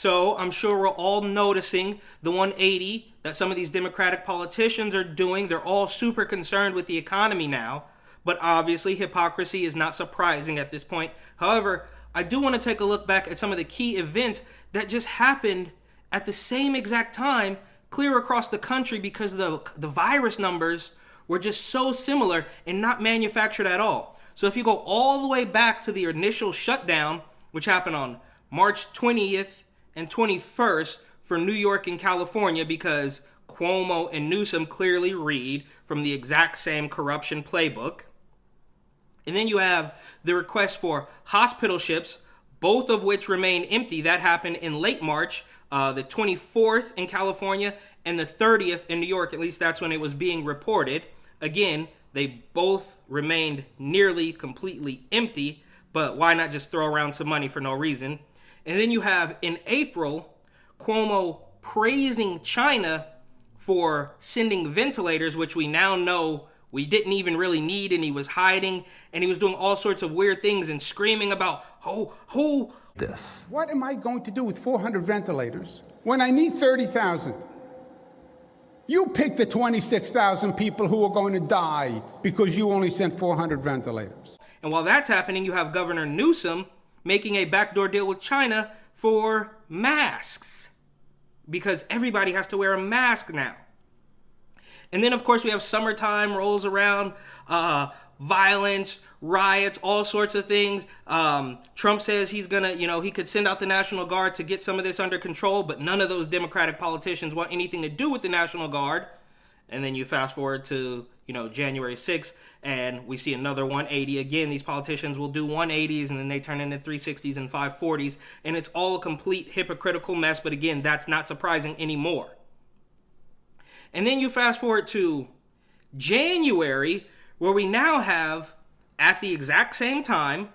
So I'm sure we're all noticing the 180 that some of these Democratic politicians are doing. They're all super concerned with the economy now. But obviously, hypocrisy is not surprising at this point. However, I do want to take a look back at some of the key events that just happened at the same exact time clear across the country because the virus numbers were just so similar and not manufactured at all. So if you go all the way back to the initial shutdown, which happened on March 20th and 21st for New York and California, because Cuomo and Newsom clearly read from the exact same corruption playbook. And then you have the request for hospital ships, both of which remain empty. That happened in late March, the 24th in California and the 30th in New York. At least that's when it was being reported. Again, they both remained nearly completely empty, but why not just throw around some money for no reason? And then you have in April, Cuomo praising China for sending ventilators, which we now know we didn't even really need, and he was hiding, and he was doing all sorts of weird things and screaming about, this. What am I going to do with 400 ventilators when I need 30,000? You pick the 26,000 people who are going to die because you only sent 400 ventilators. And while that's happening, you have Governor Newsom making a backdoor deal with China for masks, because everybody has to wear a mask now. And then, of course, we have summertime rolls around, violence, riots, all sorts of things. Trump says he's gonna, he could send out the National Guard to get some of this under control, but none of those Democratic politicians want anything to do with the National Guard. And then you fast forward to, January 6th, and we see another 180. Again, these politicians will do 180s, and then they turn into 360s and 540s, and it's all a complete hypocritical mess, but again, that's not surprising anymore. And then you fast forward to January, where we now have, at the exact same time,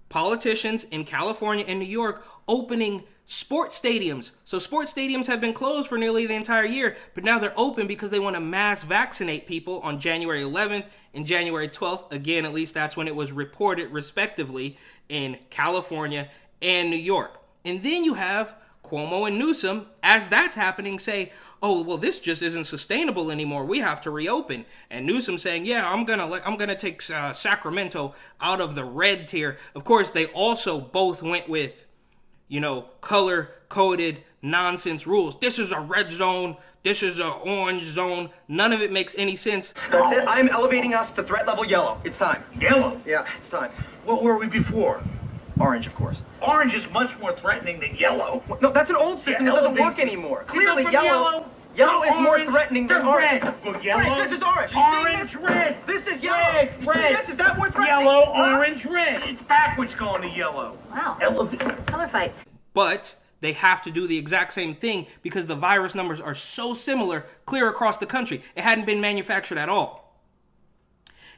politicians in California and New York opening sports stadiums. So sports stadiums have been closed for nearly the entire year, but now they're open because they want to mass vaccinate people on January 11th and January 12th. Again, at least that's when it was reported respectively in California and New York. And then you have Cuomo and Newsom, as that's happening, say, oh, well, this just isn't sustainable anymore. We have to reopen. And Newsom saying, yeah, I'm gonna take Sacramento out of the red tier. Of course, they also both went with, color-coded nonsense rules. This is a red zone. This is an orange zone. None of it makes any sense. That's it. I'm elevating us to threat level yellow. It's time. Yellow? Yeah, it's time. What were we before? Orange, of course. Orange is much more threatening than yellow. No, that's an old system. Yeah, It doesn't work anymore. Clearly, yellow is more threatening than orange. Red. Well, yellow. Right, this is orange. You Orange, see this? red. This is yellow. Red. This is that more threatening. Yellow, Huh? orange, red. It's backwards going to yellow. Wow. Elevate. Color fight. But they have to do the exact same thing because the virus numbers are so similar clear across the country. It hadn't been manufactured at all.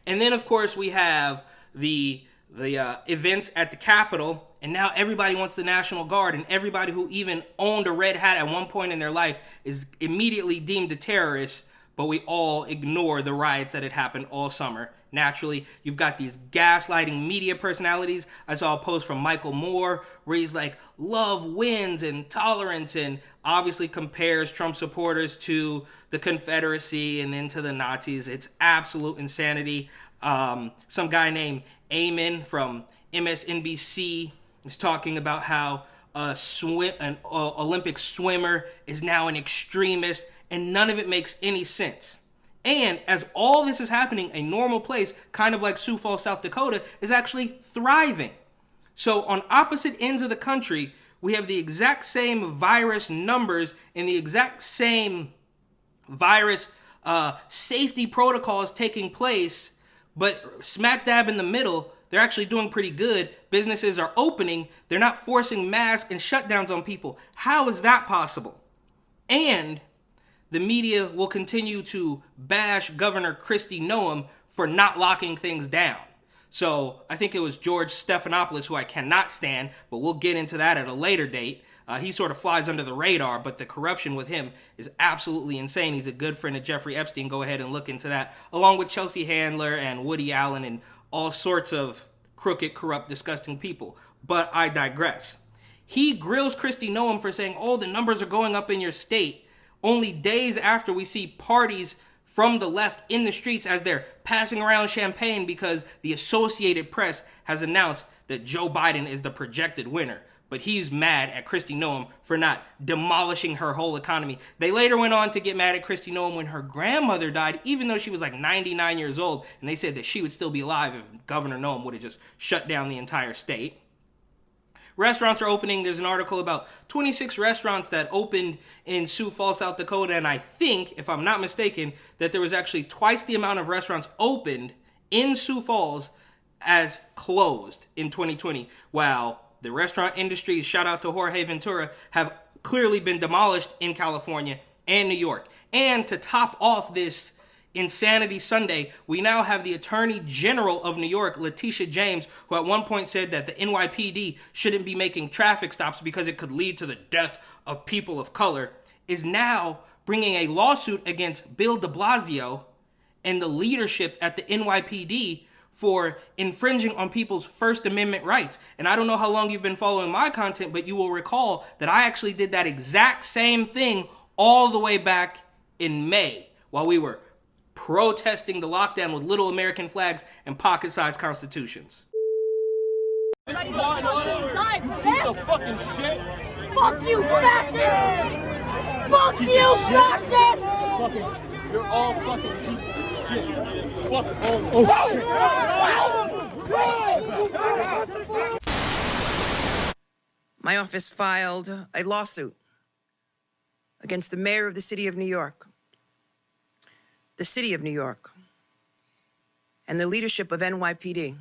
And then, of course, we have the events at the Capitol, and now everybody wants the National Guard, and everybody who even owned a red hat at one point in their life is immediately deemed a terrorist, but we all ignore the riots that had happened all summer. Naturally, you've got these gaslighting media personalities. I saw a post from Michael Moore where he's like, love wins and tolerance, and obviously compares Trump supporters to the Confederacy and then to the Nazis. It's absolute insanity. Some guy named Eamon from MSNBC is talking about how an Olympic swimmer is now an extremist, and none of it makes any sense. And as all this is happening, a normal place, kind of like Sioux Falls, South Dakota, is actually thriving. So on opposite ends of the country, we have the exact same virus numbers and the exact same virus safety protocols taking place, but smack dab in the middle, they're actually doing pretty good. Businesses are opening. They're not forcing masks and shutdowns on people. How is that possible? And the media will continue to bash Governor Kristi Noem for not locking things down. So I think it was George Stephanopoulos, who I cannot stand, but we'll get into that at a later date. He sort of flies under the radar, but the corruption with him is absolutely insane. He's a good friend of Jeffrey Epstein. Go ahead and look into that, along with Chelsea Handler and Woody Allen and all sorts of crooked, corrupt, disgusting people. But I digress. He grills Kristi Noem for saying, oh, the numbers are going up in your state, only days after we see parties from the left in the streets as they're passing around champagne because the Associated Press has announced that Joe Biden is the projected winner. But he's mad at Kristi Noem for not demolishing her whole economy. They later went on to get mad at Kristi Noem when her grandmother died, even though she was like 99 years old, and they said that she would still be alive if Governor Noem would have just shut down the entire state. Restaurants are opening. There's an article about 26 restaurants that opened in Sioux Falls, South Dakota, and I think, if I'm not mistaken, that there was actually twice the amount of restaurants opened in Sioux Falls as closed in 2020, while the restaurant industry, shout out to Jorge Ventura, have clearly been demolished in California and New York. And to top off this Insanity Sunday, we now have the Attorney General of New York, Letitia James, who at one point said that the NYPD shouldn't be making traffic stops because it could lead to the death of people of color, is now bringing a lawsuit against Bill de Blasio and the leadership at the NYPD for infringing on people's First Amendment rights. And I don't know how long you've been following my content, but you will recall that I actually did that exact same thing all the way back in May while we were protesting the lockdown with little American flags and pocket-sized constitutions. Die for this? Fucking shit. Fuck you, fascist! Fuck you, fascist! You're all fucking pieces of shit. Fuck all. My office filed a lawsuit against the mayor of the city of New York, the city of New York, and the leadership of NYPD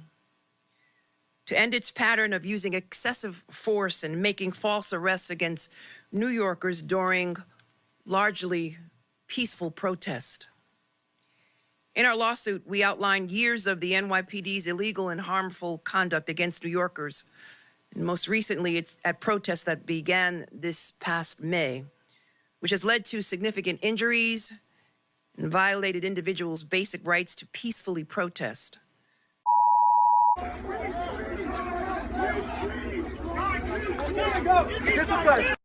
to end its pattern of using excessive force and making false arrests against New Yorkers during largely peaceful protest. In our lawsuit, we outlined years of the NYPD's illegal and harmful conduct against New Yorkers. And most recently, it's at protests that began this past May, which has led to significant injuries and violated individuals' basic rights to peacefully protest. Disregard.